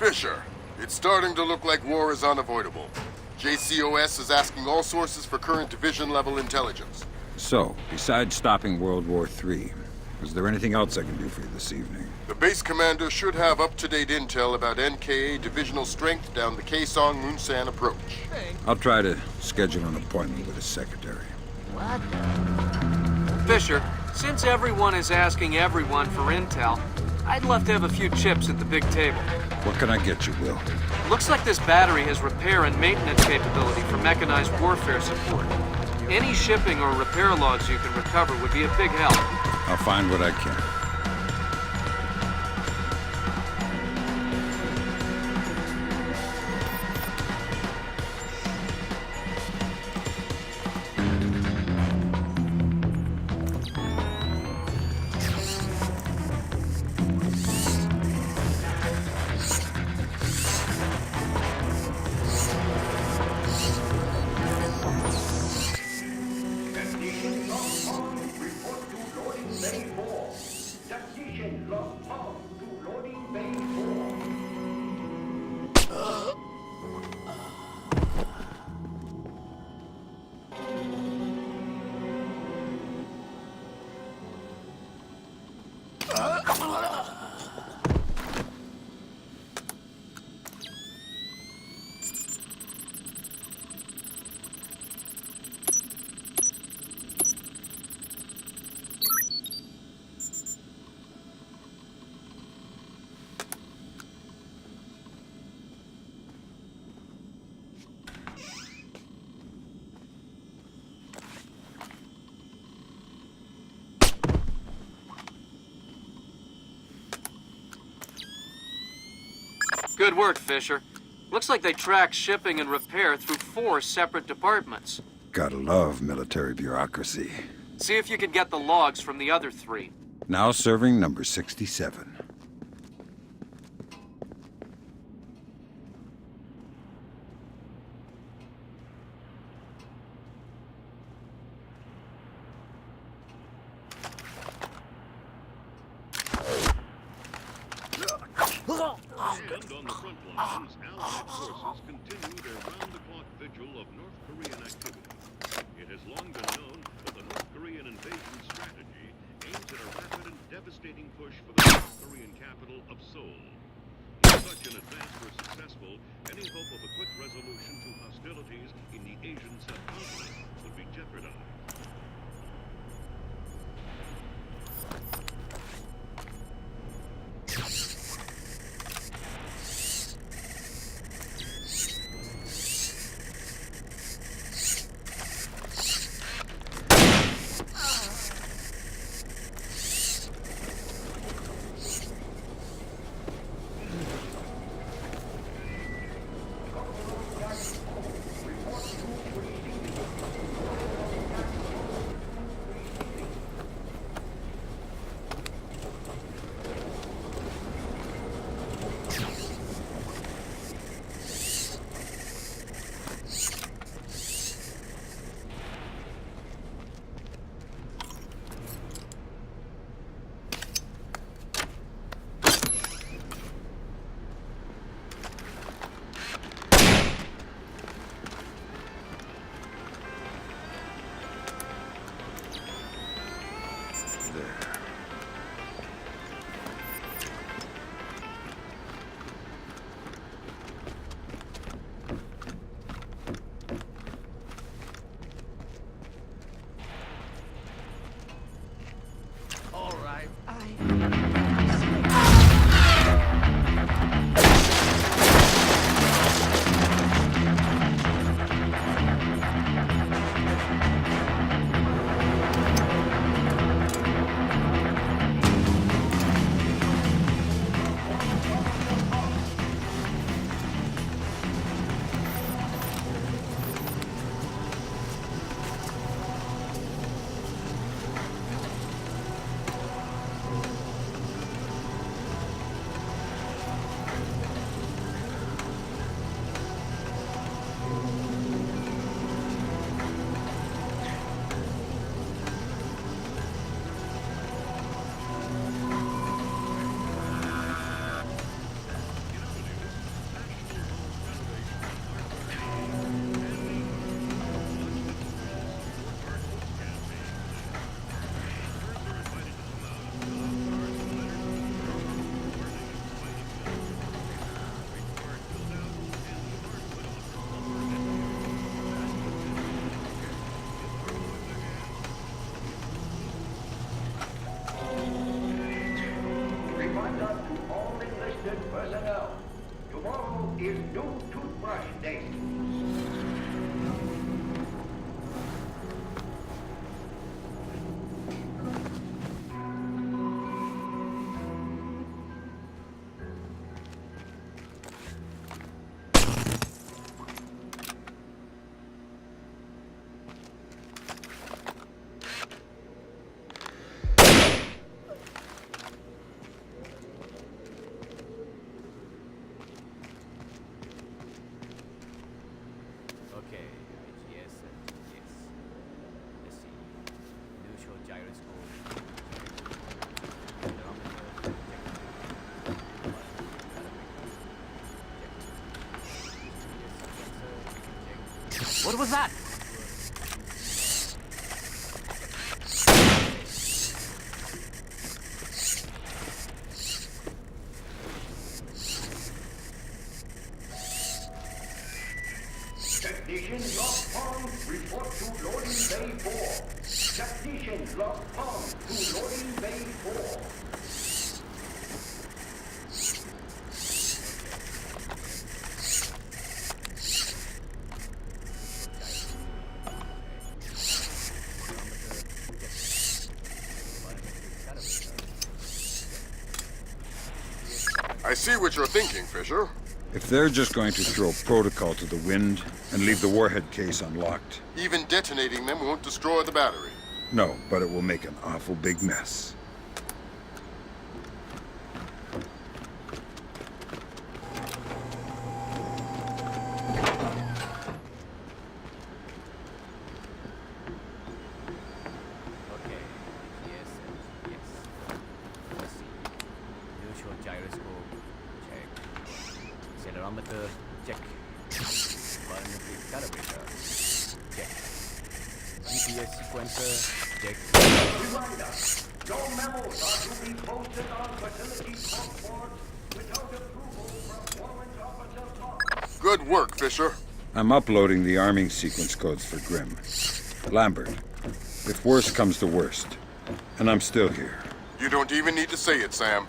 Fisher, it's starting to look like war is unavoidable. JCOS is asking all sources for current division-level intelligence. So, besides stopping World War III, is there anything else I can do for you this evening? The base commander should have up-to-date intel about NKA divisional strength down the Kaesong-Munsan approach. I'll try to schedule an appointment with his secretary. Fisher, since everyone is asking everyone for intel, I'd love to have a few chips at the big table. What can I get you, Will? Looks like this battery has repair and maintenance capability for mechanized warfare support. Any shipping or repair logs you can recover would be a big help. I'll find what I can. Good work, Fisher. Looks like they track shipping and repair through 4 separate departments. Gotta love military bureaucracy. See if you can get the logs from the other 3. Now serving number 67. And on the front lines, Allied forces continue their round-the-clock vigil of North Korean activity. It has long been known that the North Korean invasion strategy aims at a rapid and devastating push for the South Korean capital of Seoul. If such an advance were successful, any hope of a quick resolution to hostilities in the Asian subcontinent would be jeopardized. Tomorrow is new toothbrush day. Okay, yes, yes. Let's see. Neutral gyroscope. What was that? Technician Lock Palm, report to loading bay 4. Technician Lock Palm to loading bay 4. I see what you're thinking, Fisher. If they're just going to throw protocol to the wind and leave the warhead case unlocked, Even detonating them won't destroy the battery. no, but it will make an awful big mess. Okay, yes, yes. Let's see. Neutral gyroscope, check. Accelerometer, check. Volumetric calibrator, check. GPS sequencer, check. Reminder, no memos are to be posted on facility front boards without approval from Warrant Officer Fox. Good work, Fisher. I'm uploading the arming sequence codes for Grimm. Lambert, if worst comes to worst, and I'm still here, You don't even need to say it, Sam.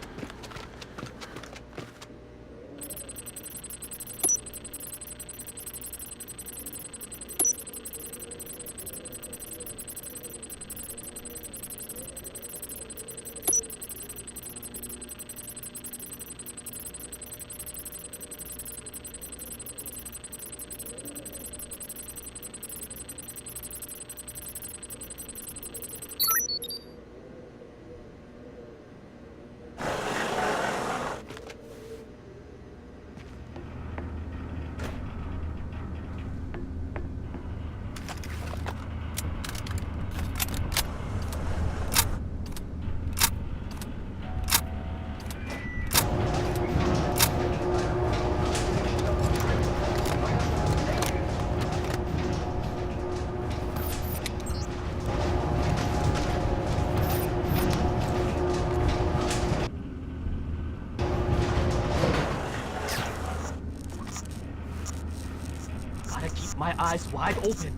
Gotta keep my eyes wide open.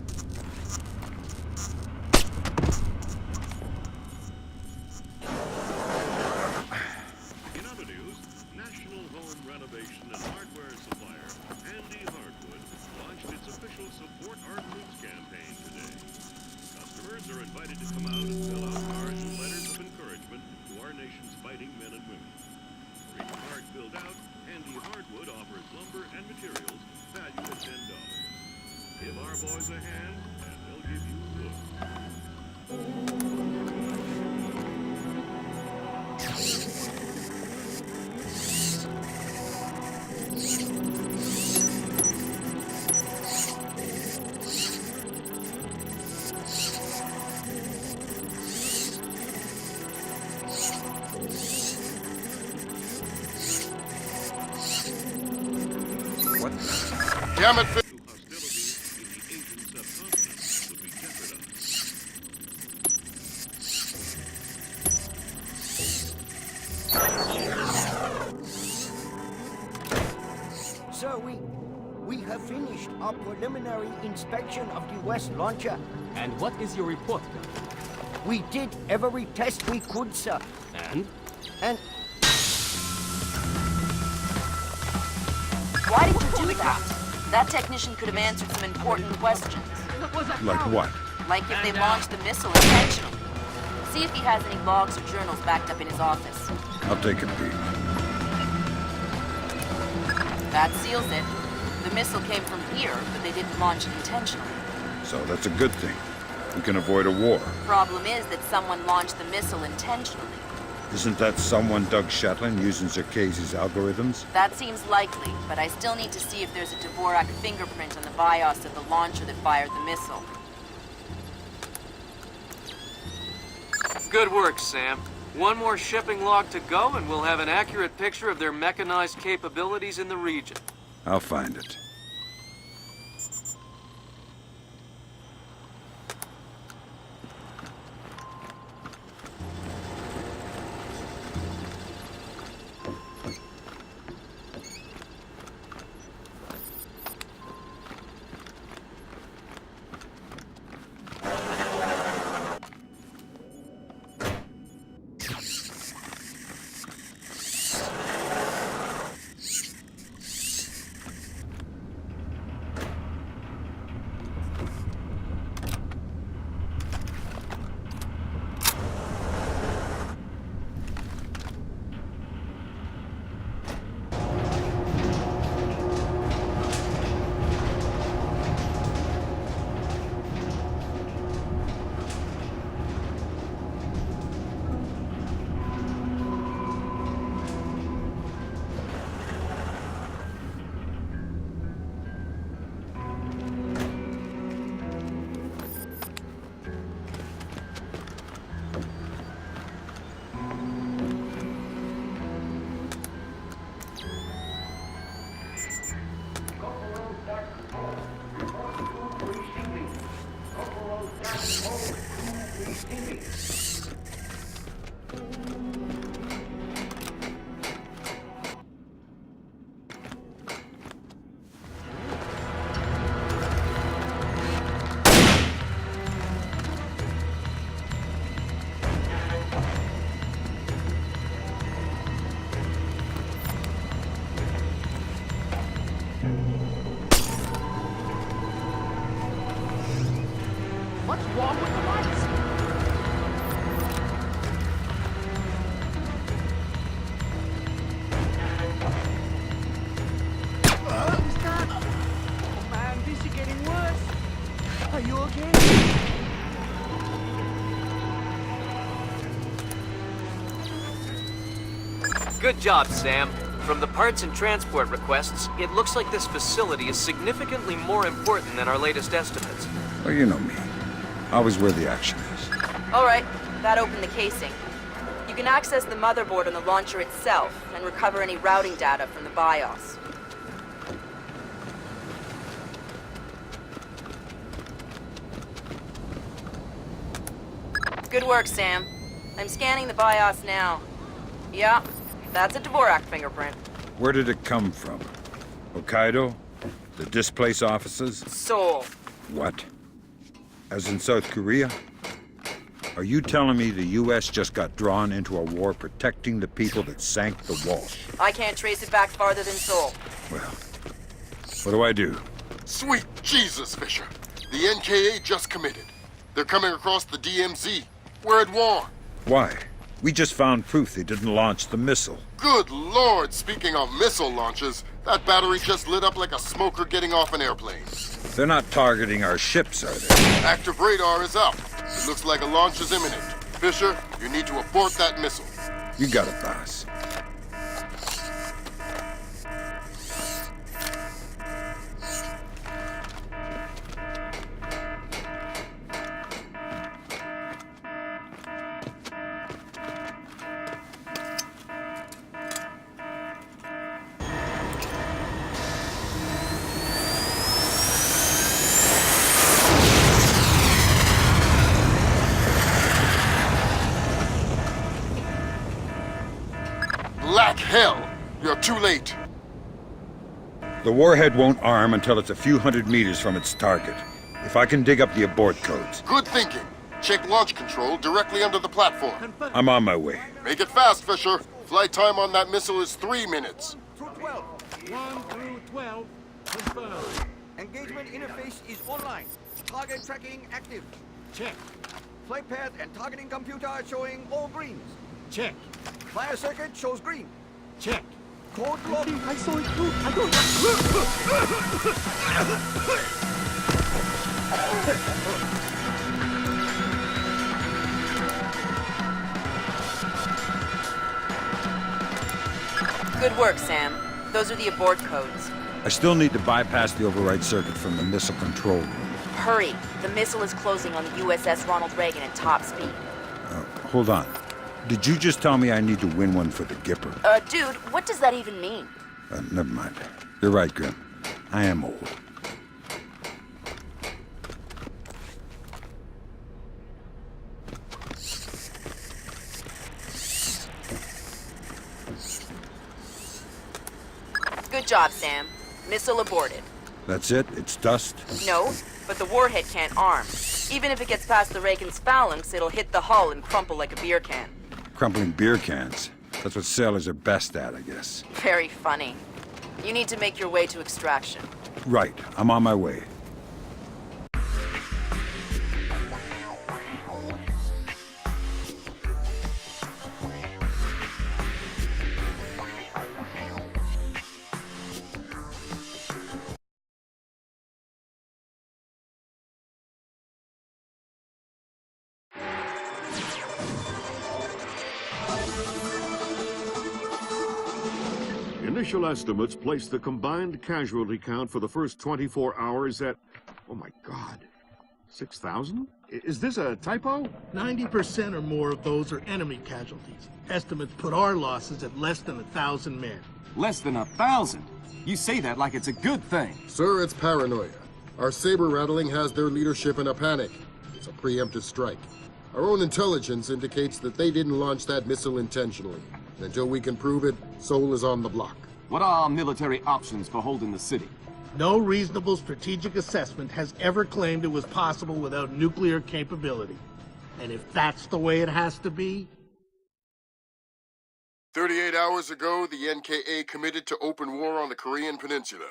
In other news, National Home Renovation and Hardware Supplier Andy Hardwood launched its official Support Our Troops campaign today. Customers are invited to come out and fill out cards with letters of encouragement to our nation's fighting men and women. For each card filled out, Andy Hardwood offers lumber and materials valued at $10. Give our boys a hand, and they'll give you good. what? Damn it, Fisher. Hostility in the Asian subcontinent would be jeopardized. Sir, we have finished our preliminary inspection of the West launcher. And what is your report? We did every test we could, sir. And? And that. That technician could have answered some important questions. Like what? Like if they launched the missile intentionally. See if he has any logs or journals backed up in his office. I'll take a peek. That seals it. The missile came from here, but they didn't launch it intentionally. So that's a good thing. We can avoid a war. Problem is that someone launched the missile intentionally. Isn't that someone Doug Shetland using Zerkese's algorithms? That seems likely, but I still need to see if there's a Dvorak fingerprint on the BIOS of the launcher that fired the missile. Good work, Sam. One more shipping log to go, and we'll have an accurate picture of their mechanized capabilities in the region. I'll find it. What's wrong with the lights? Oh man, this is getting worse. Are you okay? Good job, Sam. From the parts and transport requests, it looks like this facility is significantly more important than our latest estimates. Well, you know me. Always where the action is. All right, that opened the casing. You can access the motherboard on the launcher itself and recover any routing data from the BIOS. Good work, Sam. I'm scanning the BIOS now. Yeah, that's a Dvorak fingerprint. Where did it come from? Hokkaido? The displaced offices? Seoul. What? As in South Korea? Are you telling me the U.S. just got drawn into a war protecting the people that sank the Walsh? I can't trace it back farther than Seoul. Well, what do I do? Sweet Jesus, Fisher. The NKA just committed. They're coming across the DMZ. We're at war. Why? We just found proof they didn't launch the missile. Good Lord, speaking of missile launches, that battery just lit up like a smoker getting off an airplane. They're not targeting our ships, are they? Active radar is up. It looks like a launch is imminent. Fisher, you need to abort that missile. You got it, boss. Black hell! You're too late. The warhead won't arm until it's a few hundred meters from its target. If I can dig up the abort codes. Good thinking. Check launch control directly under the platform. I'm on my way. Make it fast, Fisher. Flight time on that missile is 3 minutes. Through 12. 1 through 12. Confirmed. Engagement interface is online. Target tracking active. Check. Flight path and targeting computer are showing all greens. Check. Fire circuit shows green. Check. Code log. I saw it too. I don't... Good work, Sam. Those are the abort codes. I still need to bypass the override circuit from the missile control room. Hurry. The missile is closing on the USS Ronald Reagan at top speed. Hold on. Did you just tell me I need to win one for the Gipper? Dude, what does that even mean? Never mind. You're right, Grim. I am old. Good job, Sam. Missile aborted. That's it? It's dust? No, but the warhead can't arm. Even if it gets past the Reagan's phalanx, it'll hit the hull and crumple like a beer can. Crumpling beer cans. That's what sailors are best at, I guess. Very funny. You need to make your way to extraction. Right. I'm on my way. Initial estimates place the combined casualty count for the first 24 hours at, oh my God, 6,000? Is this a typo? 90% or more of those are enemy casualties. Estimates put our losses at less than 1,000 men. Less than 1,000? You say that like it's a good thing. Sir, it's paranoia. Our saber rattling has their leadership in a panic. It's a preemptive strike. Our own intelligence indicates that they didn't launch that missile intentionally. And until we can prove it, Seoul is on the block. What are our military options for holding the city? No reasonable strategic assessment has ever claimed it was possible without nuclear capability. And if that's the way it has to be... 38 hours ago, the NKA committed to open war on the Korean Peninsula.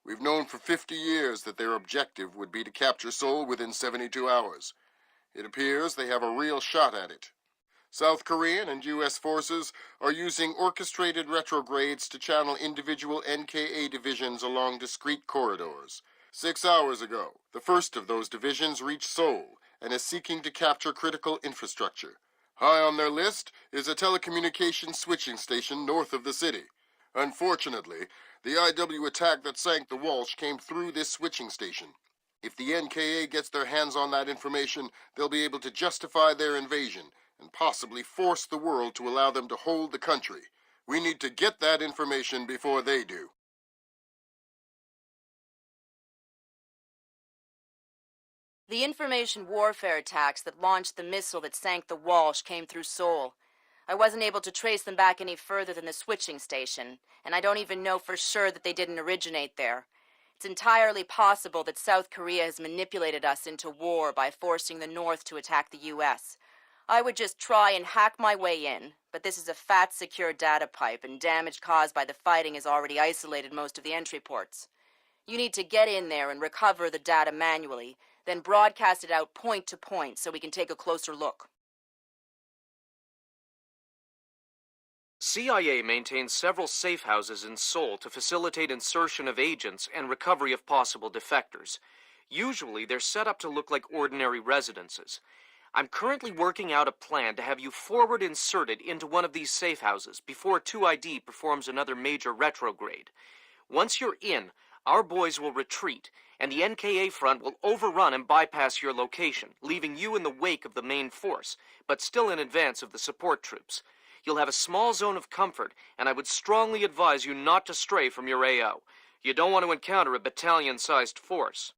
We've known for 50 years that their objective would be to capture Seoul within 72 hours. It appears they have a real shot at it. South Korean and U.S. forces are using orchestrated retrogrades to channel individual NKA divisions along discrete corridors. 6 hours ago, the first of those divisions reached Seoul and is seeking to capture critical infrastructure. High on their list is a telecommunications switching station north of the city. Unfortunately, the IW attack that sank the Walsh came through this switching station. If the NKA gets their hands on that information, they'll be able to justify their invasion and possibly force the world to allow them to hold the country. We need to get that information before they do. The information warfare attacks that launched the missile that sank the Walsh came through Seoul. I wasn't able to trace them back any further than the switching station, and I don't even know for sure that they didn't originate there. It's entirely possible that South Korea has manipulated us into war by forcing the North to attack the U.S. I would just try and hack my way in, but this is a fat, secure data pipe, and damage caused by the fighting has already isolated most of the entry ports. You need to get in there and recover the data manually, then broadcast it out point to point so we can take a closer look. CIA maintains several safe houses in Seoul to facilitate insertion of agents and recovery of possible defectors. Usually, they're set up to look like ordinary residences. I'm currently working out a plan to have you forward inserted into one of these safe houses before 2ID performs another major retrograde. Once you're in, our boys will retreat, and the NKA front will overrun and bypass your location, leaving you in the wake of the main force, but still in advance of the support troops. You'll have a small zone of comfort, and I would strongly advise you not to stray from your AO. You don't want to encounter a battalion-sized force.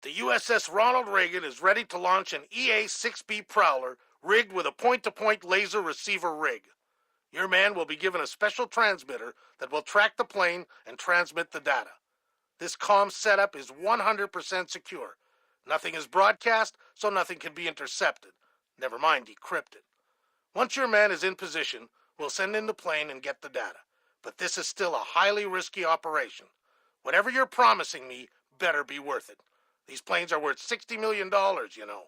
The USS Ronald Reagan is ready to launch an EA-6B Prowler rigged with a point-to-point laser receiver rig. Your man will be given a special transmitter that will track the plane and transmit the data. This comm setup is 100% secure. Nothing is broadcast, so nothing can be intercepted. Never mind decrypted. Once your man is in position, we'll send in the plane and get the data. but this is still a highly risky operation. Whatever you're promising me better be worth it. These planes are worth $60 million, you know.